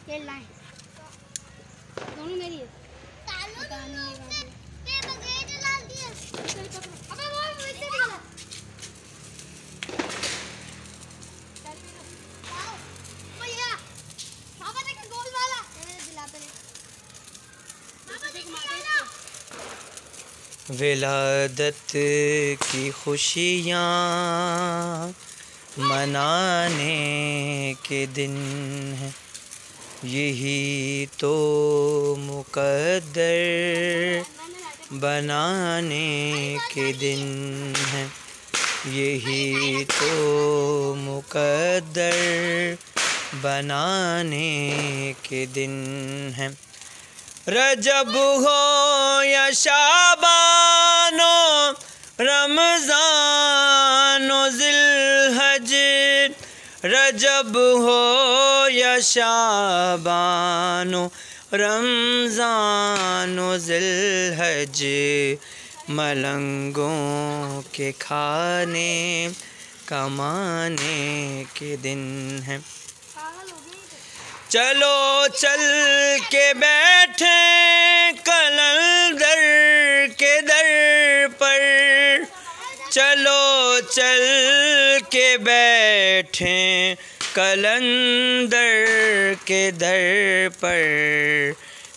खेल रहे हैं दोनों मेरी है। अबे वो मुझसे निकला। भैया पापा देख गोल वाला दिला पे पापा देख विलादत की खुशियाँ मनाने के दिन है, यही तो मुकद्दर बनाने के दिन है, यही तो मुकद्दर बनाने के दिन है। रजब हो या शाबानो रमज़ानो ज़िलहज, रजब हो या शाबानो रमज़ानो ज़िलहज, मलंगों के खाने कमाने के दिन है। चलो चल के बैठे कलंदर के दर पर, चलो चल के बैठे कलंदर के दर पर,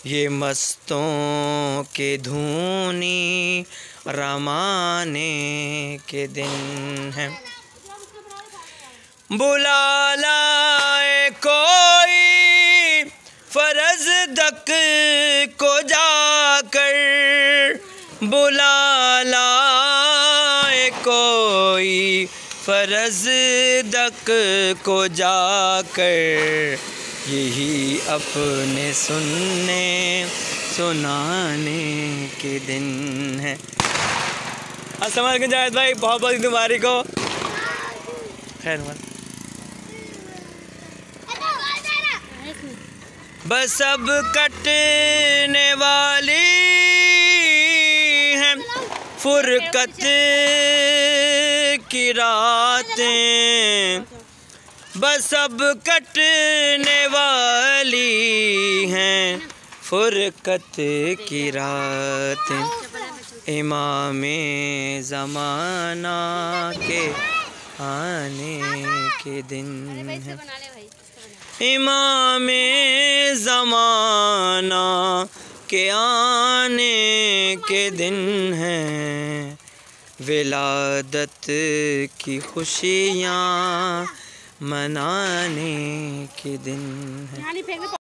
ये मस्तों के धूनी रमाने के दिन है। बुला लाए कोई फरज दक को जाकर, बुला लाए कोई फरज दक को जाकर, यही अपने सुनने सुनाने के दिन है। अस्सलाम वालेकुम जावेद भाई, बहुत बहुत मुबारक हो। खैर बस अब कटने वाली हैं फुरकत की रातें, बस अब कटने वाली हैं फुरकत की रातें, इमामे ज़माना के आने के दिन है, इमामे ज़माना के आने के दिन हैं, विलादत की खुशियाँ मनाने के दिन हैं।